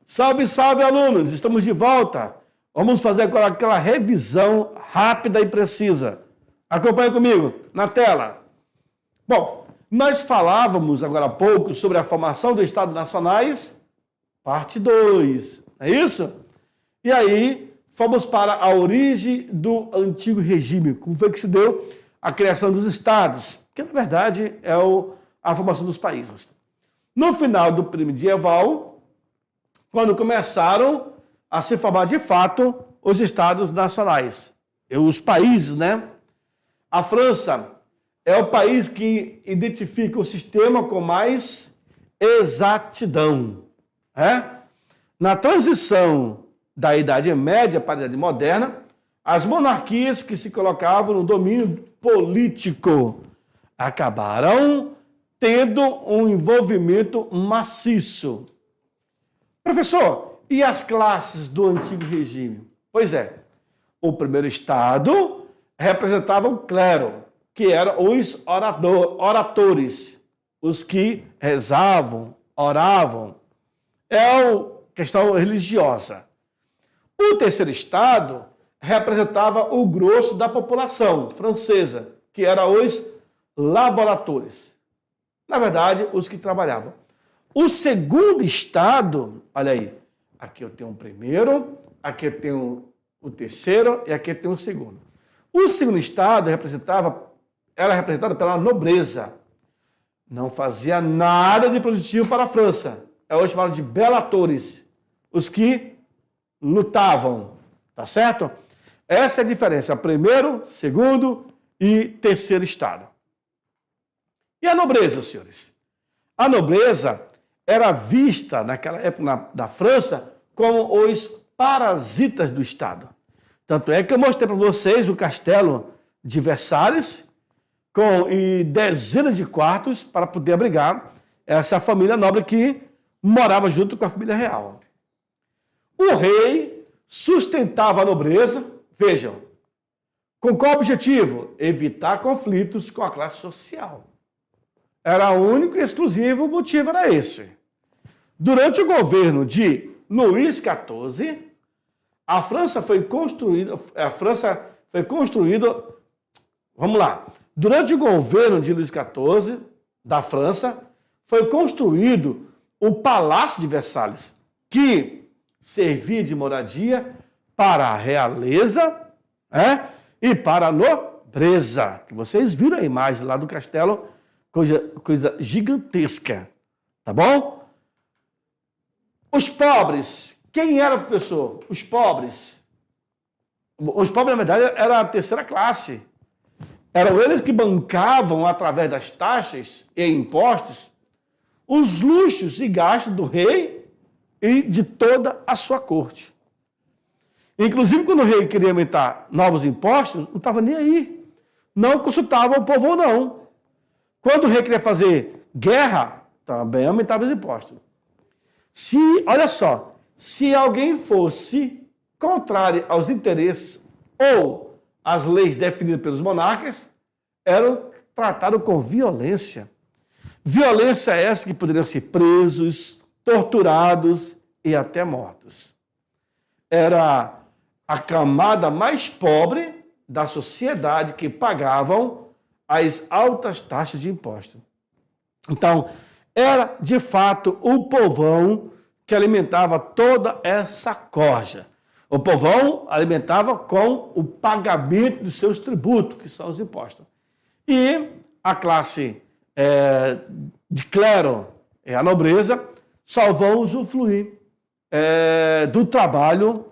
Salve, salve, alunos! Estamos de volta. Vamos fazer agora aquela revisão rápida e precisa. Acompanhe comigo na tela. Bom, nós falávamos agora há pouco sobre a formação dos Estados Nacionais, parte 2, não é isso? E aí, fomos para a origem do antigo regime, como foi que se deu a criação dos Estados, que na verdade é a formação dos países. No final do período medieval, quando começaram a se formar de fato os Estados Nacionais, os países, né? A França é o país que identifica o sistema com mais exatidão. Na transição da Idade Média para a Idade Moderna, as monarquias que se colocavam no domínio político acabaram tendo um envolvimento maciço. Professor, e as classes do antigo regime? Pois é, o primeiro estado representava o clero, que eram os oratores, os que rezavam, oravam. É uma questão religiosa. O terceiro estado representava o grosso da população francesa, que eram os laboratores. Na verdade, os que trabalhavam. O segundo estado, olha aí, aqui eu tenho o primeiro, aqui eu tenho o terceiro e aqui eu tenho o segundo. O segundo estado era representado pela nobreza. Não fazia nada de positivo para a França. É hoje chamado de belatores, os que lutavam, tá certo? Essa é a diferença, primeiro, segundo e terceiro estado. E a nobreza, senhores? A nobreza era vista, naquela época da França, como os parasitas do Estado. Tanto é que eu mostrei para vocês o castelo de Versalhes, com dezenas de quartos para poder abrigar essa família nobre que morava junto com a família real. O rei sustentava a nobreza, vejam, com qual objetivo? Evitar conflitos com a classe social. Era o único e exclusivo motivo, era esse. Durante o governo de Luís XIV, a França foi construída. Vamos lá. Durante o governo de Luís XIV, da França, foi construído o Palácio de Versalhes, que servia de moradia para a realeza e para a nobreza. Que vocês viram a imagem lá do castelo, coisa gigantesca, tá bom? Os pobres, quem era o professor? Os pobres. Os pobres, na verdade, era a terceira classe. Eram eles que bancavam, através das taxas e impostos, os luxos e gastos do rei e de toda a sua corte. Inclusive, quando o rei queria aumentar novos impostos, não estava nem aí. Não consultava o povo, não. Quando o rei queria fazer guerra, também aumentava os impostos. Olha só, se alguém fosse contrário aos interesses ou às leis definidas pelos monarcas, eram tratados com violência. Violência essa que poderiam ser presos, torturados e até mortos. Era a camada mais pobre da sociedade que pagavam as altas taxas de imposto. Então, era, de fato, o povão que alimentava toda essa corja. O povão alimentava com o pagamento dos seus tributos, que são os impostos. E a classe de clero, a nobreza, só vão usufruir do trabalho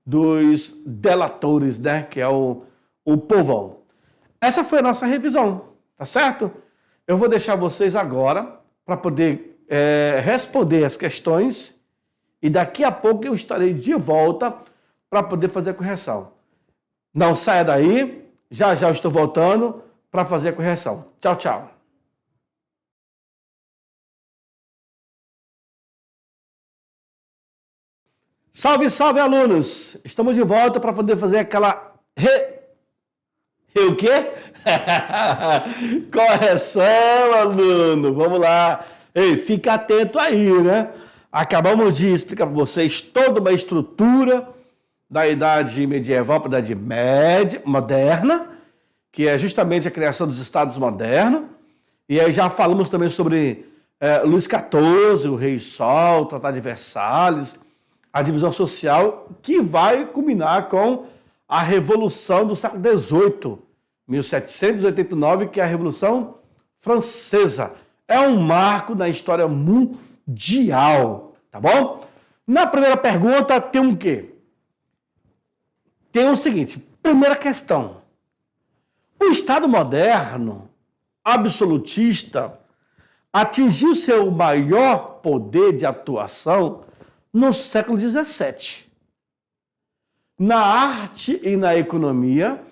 dos delatores, né, que é o povão. Essa foi a nossa revisão, tá certo? Eu vou deixar vocês agora para poder responder as questões e daqui a pouco eu estarei de volta para poder fazer a correção. Não saia daí, já eu estou voltando para fazer a correção. Tchau, tchau. Salve, salve, alunos! Estamos de volta para poder fazer aquela o quê? Correção, aluno. Vamos lá. Ei, fica atento aí, né? Acabamos de explicar para vocês toda uma estrutura da Idade Medieval para a Idade Média, Moderna, que é justamente a criação dos Estados modernos. E aí já falamos também sobre Luís XIV, o Rei Sol, o Tratado de Versalhes, a divisão social, que vai culminar com a Revolução do século XVIII, 1789, que é a Revolução Francesa. É um marco na história mundial, tá bom? Na primeira pergunta tem um quê? Tem o seguinte, primeira questão. O Estado moderno, absolutista, atingiu seu maior poder de atuação no século XVII. Na arte e na economia,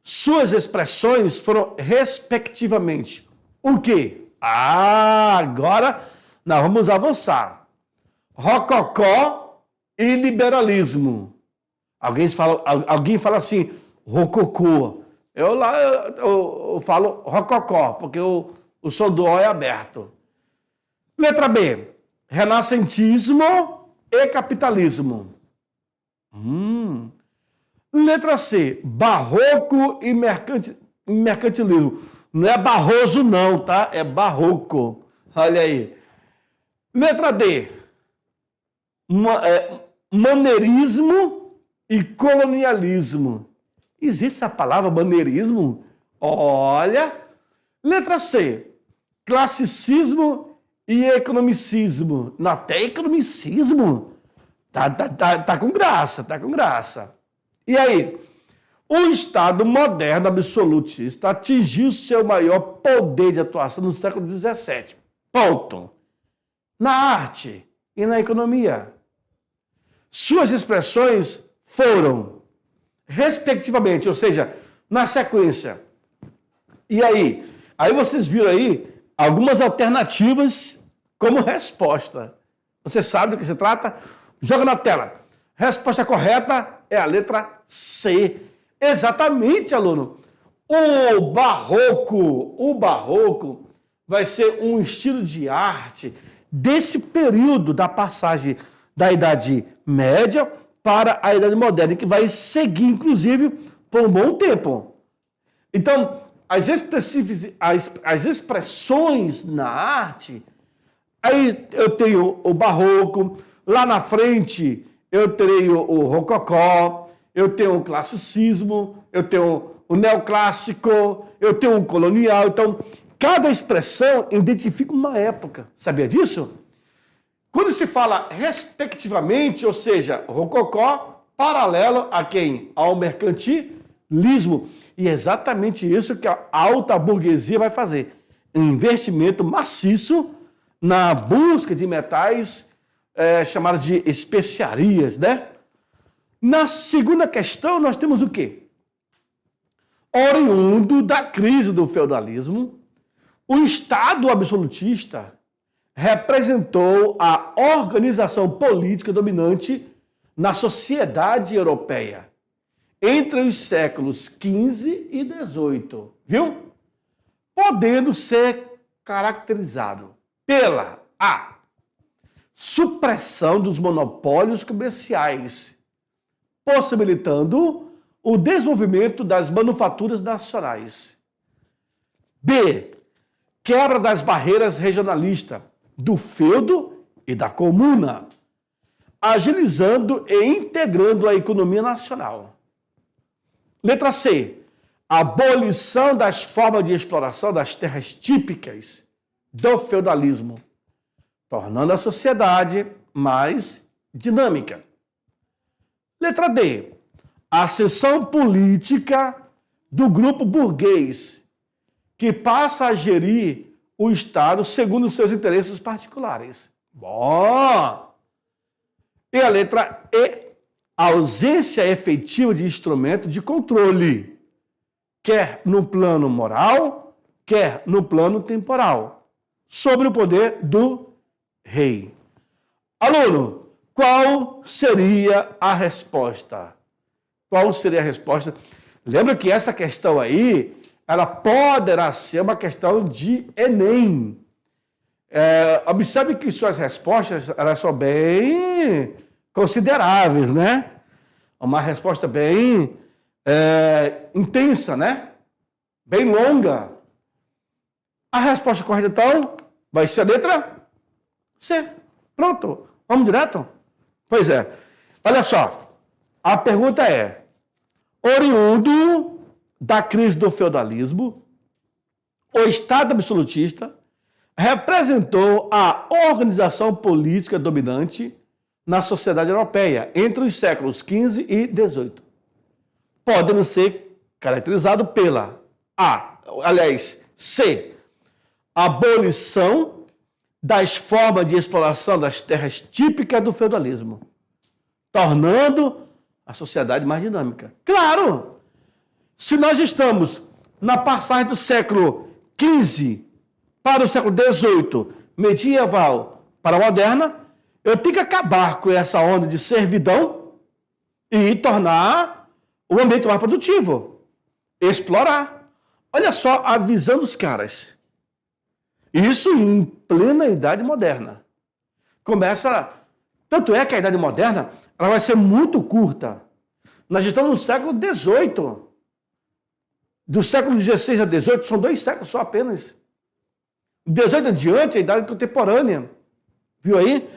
suas expressões foram, respectivamente, o quê? Agora nós vamos avançar. Rococó e liberalismo. Alguém fala assim, rococó. Eu falo rococó, porque o som do O é aberto. Letra B, renascentismo e capitalismo. Letra C, barroco e mercantilismo. Não é Barroso não, tá? É barroco. Olha aí. Letra D, maneirismo e colonialismo. Existe essa palavra maneirismo? Olha. Letra C, classicismo e economicismo. Não, até economicismo. Tá com graça, tá com graça. E aí? O Estado moderno absolutista atingiu seu maior poder de atuação no século XVII. Ponto. Na arte e na economia. Suas expressões foram, respectivamente, ou seja, na sequência. E aí? Aí vocês viram aí algumas alternativas como resposta. Você sabe do que se trata? Joga na tela. Resposta correta é a letra C. Exatamente, aluno. O barroco vai ser um estilo de arte desse período da passagem da Idade Média para a Idade Moderna, que vai seguir, inclusive, por um bom tempo. Então, as expressões na arte, aí eu tenho o barroco, lá na frente eu terei o rococó, eu tenho o classicismo, eu tenho o neoclássico, eu tenho o colonial. Então, cada expressão identifica uma época. Sabia disso? Quando se fala respectivamente, ou seja, rococó, paralelo a quem? Ao mercantilismo. E é exatamente isso que a alta burguesia vai fazer. Um investimento maciço na busca de metais chamados de especiarias, né? Na segunda questão, nós temos o quê? Oriundo da crise do feudalismo, o Estado absolutista representou a organização política dominante na sociedade europeia entre os séculos XV e XVIII, viu? Podendo ser caracterizado pela A, supressão dos monopólios comerciais, possibilitando o desenvolvimento das manufaturas nacionais. B, quebra das barreiras regionalistas, do feudo e da comuna, agilizando e integrando a economia nacional. Letra C, abolição das formas de exploração das terras típicas do feudalismo, tornando a sociedade mais dinâmica. Letra D, ascensão política do grupo burguês, que passa a gerir o Estado segundo os seus interesses particulares. Bom! E a letra E, ausência efetiva de instrumento de controle, quer no plano moral, quer no plano temporal, sobre o poder do rei. Aluno, qual seria a resposta? Qual seria a resposta? Lembra que essa questão aí, ela poderá ser uma questão de Enem. Observe que suas respostas elas são bem consideráveis, né? Uma resposta bem intensa, né? Bem longa. A resposta correta, então, vai ser a letra C. Pronto. Vamos direto? Pois é. Olha só. A pergunta é: oriundo da crise do feudalismo, o Estado absolutista representou a organização política dominante na sociedade europeia entre os séculos XV e XVIII, podendo ser caracterizado pela C, abolição das formas de exploração das terras típicas do feudalismo, tornando a sociedade mais dinâmica. Claro! Se nós estamos na passagem do século XV para o século XVIII, medieval para a moderna, eu tenho que acabar com essa onda de servidão e tornar o ambiente mais produtivo. Explorar. Olha só a visão dos caras. Isso em plena Idade Moderna. Tanto é que a Idade Moderna ela vai ser muito curta. Nós estamos no século XVIII. Do século XVI a XVIII, são 2 séculos só apenas. Do XVIII adiante, a Idade Contemporânea. Viu aí?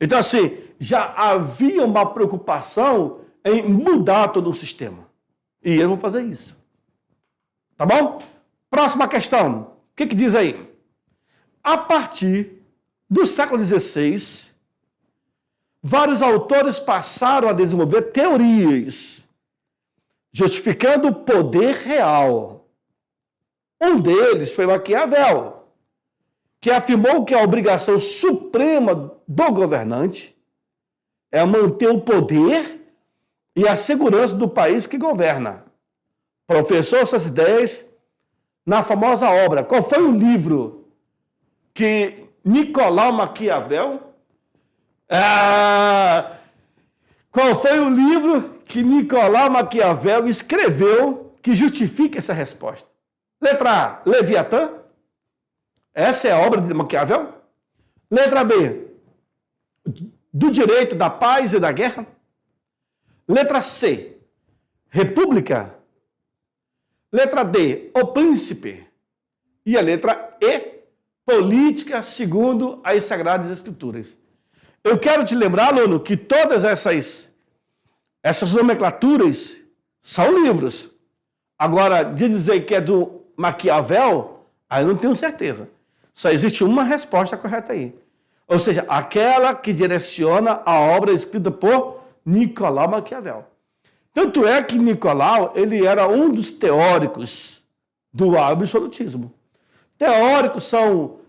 Então, assim, já havia uma preocupação em mudar todo o sistema. E eles vão fazer isso. Tá bom? Próxima questão. O que diz aí? A partir do século XVI, vários autores passaram a desenvolver teorias justificando o poder real. Um deles foi Maquiavel, que afirmou que a obrigação suprema do governante é manter o poder e a segurança do país que governa. Professou essas ideias na famosa obra. Qual foi o livro que Nicolau Maquiavel... Qual foi o livro que Nicolau Maquiavel escreveu que justifica essa resposta? Letra A, Leviatã. Essa é a obra de Maquiavel. Letra B, Do Direito, da Paz e da Guerra. Letra C, República. Letra D, O Príncipe. E a letra E, Política segundo as Sagradas Escrituras. Eu quero te lembrar, aluno, que todas essas nomenclaturas são livros. Agora, de dizer que é do Maquiavel, aí eu não tenho certeza. Só existe uma resposta correta aí. Ou seja, aquela que direciona a obra escrita por Nicolau Maquiavel. Tanto é que Nicolau, ele era um dos teóricos do absolutismo. Teóricos são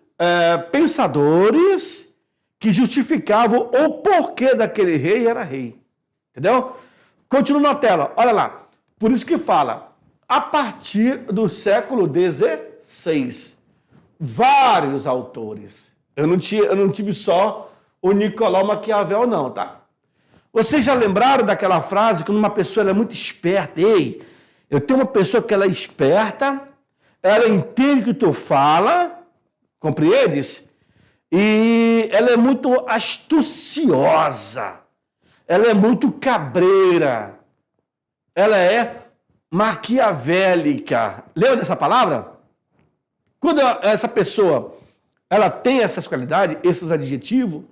pensadores que justificavam o porquê daquele rei era rei. Entendeu? Continua na tela, olha lá. Por isso que fala, a partir do século XVI, vários autores. Eu não tive só o Nicolau Maquiavel, não, tá? Vocês já lembraram daquela frase quando uma pessoa ela é muito esperta? Ei, eu tenho uma pessoa que ela é esperta, ela entende o que tu fala, compreendes? E ela é muito astuciosa, ela é muito cabreira, ela é maquiavélica. Lembra dessa palavra? Quando essa pessoa ela tem essas qualidades, esses adjetivos,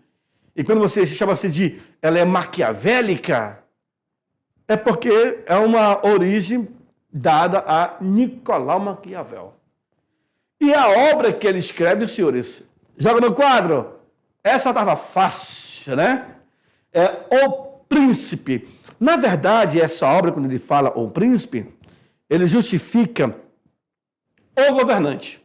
e quando você se chama assim de ela é maquiavélica, é porque é uma origem dada a Nicolau Maquiavel. E a obra que ele escreve, senhores, joga no quadro. Essa estava fácil, né? É O Príncipe. Na verdade, essa obra, quando ele fala O Príncipe, ele justifica o governante.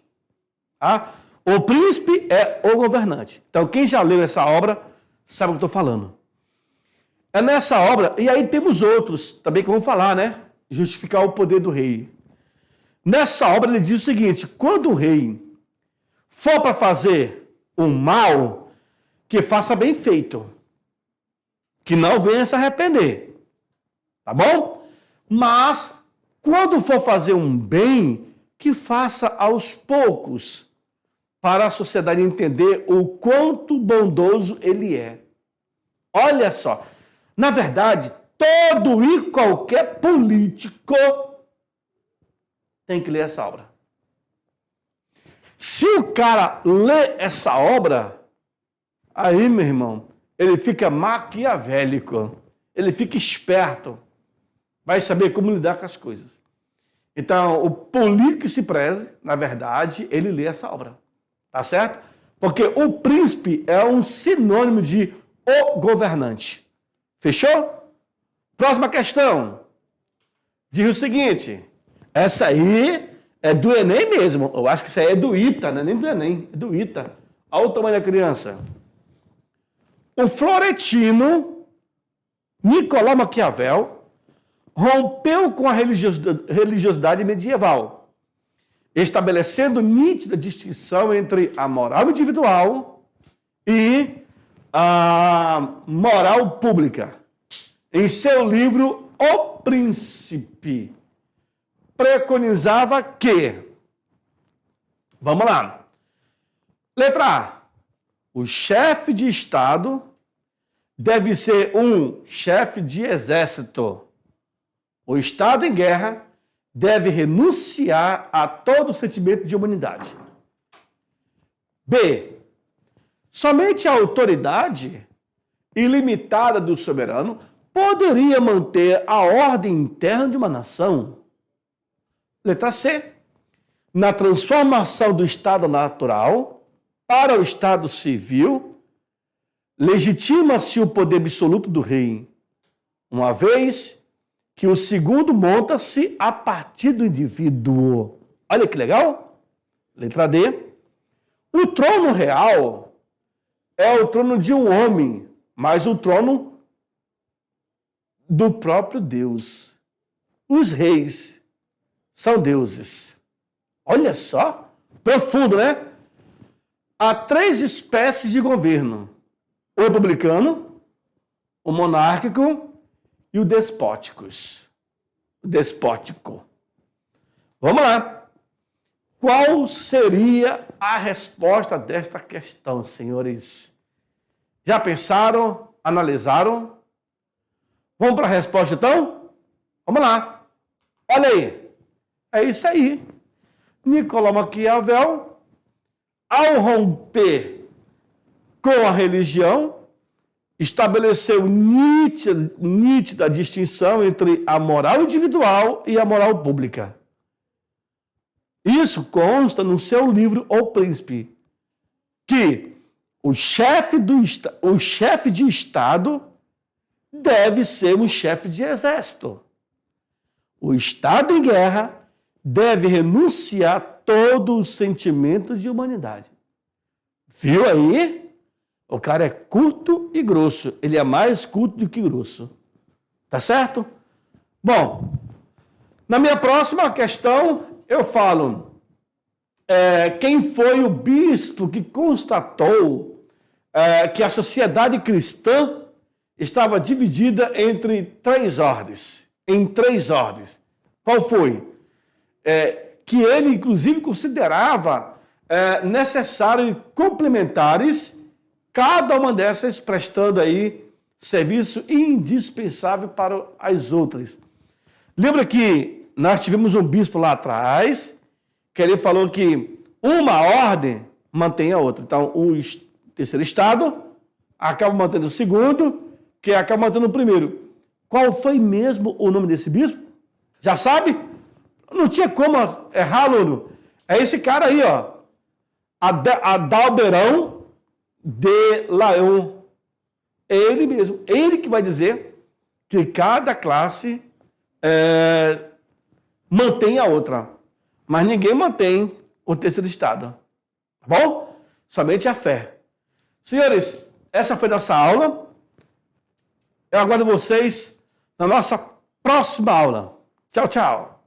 Tá? O príncipe é o governante. Então, quem já leu essa obra sabe o que eu estou falando. É nessa obra, e aí temos outros também que vamos falar, né? Justificar o poder do rei. Nessa obra ele diz o seguinte: quando o rei for para fazer o mal, que faça bem feito, que não venha se arrepender, tá bom? Mas quando for fazer um bem, que faça aos poucos, para a sociedade entender o quanto bondoso ele é. Olha só, na verdade, todo e qualquer político tem que ler essa obra. Se o cara lê essa obra, aí, meu irmão, ele fica maquiavélico, ele fica esperto, vai saber como lidar com as coisas. Então, o político que se preze, na verdade, ele lê essa obra, tá certo? Porque o príncipe é um sinônimo de o governante. Fechou? Próxima questão. Diz o seguinte, essa aí é do Enem mesmo. Eu acho que isso aí é do ITA, não é nem do Enem, é do ITA. Olha o tamanho da criança. O floretino Nicolau Maquiavel rompeu com a religiosidade medieval, estabelecendo nítida distinção entre a moral individual e a moral pública. Em seu livro O Príncipe, preconizava que, vamos lá, letra A, o chefe de Estado deve ser um chefe de exército. O Estado em guerra deve renunciar a todo sentimento de humanidade. B, somente a autoridade ilimitada do soberano poderia manter a ordem interna de uma nação. Letra C, na transformação do Estado natural para o Estado civil, legitima-se o poder absoluto do rei, uma vez que o segundo monta-se a partir do indivíduo. Olha que legal. Letra D, o trono real é o trono de um homem, mas o trono do próprio Deus. Os reis são deuses. Olha só, profundo, né? Há 3 espécies de governo: o republicano, o monárquico e o despótico. Vamos lá. Qual seria a resposta desta questão, senhores? Já pensaram? Analisaram? Vamos para a resposta, então? Vamos lá. Olha aí. É isso aí. Nicolau Maquiavel, ao romper com a religião, estabeleceu nítida distinção entre a moral individual e a moral pública. Isso consta no seu livro O Príncipe, que o chefe de Estado deve ser um chefe de exército. O Estado em guerra deve renunciar a todo o sentimento de humanidade. Viu aí? O cara é curto e grosso. Ele é mais curto do que grosso. Tá certo? Bom, na minha próxima questão, eu falo quem foi o bispo que constatou que a sociedade cristã estava dividida entre 3 ordens. Em 3 ordens. Qual foi? Que ele, inclusive, considerava necessário e complementares cada uma dessas prestando aí serviço indispensável para as outras. Lembra que nós tivemos um bispo lá atrás, que ele falou que uma ordem mantém a outra. Então, o terceiro estado acaba mantendo o segundo, que acaba mantendo o primeiro. Qual foi mesmo o nome desse bispo? Já sabe? Não tinha como errar, aluno. É esse cara aí, ó. Adalberão de Laon. É ele mesmo. Ele que vai dizer que cada classe mantém a outra. Mas ninguém mantém o terceiro estado. Tá bom? Somente a fé. Senhores, essa foi nossa aula. Eu aguardo vocês na nossa próxima aula. Tchau, tchau.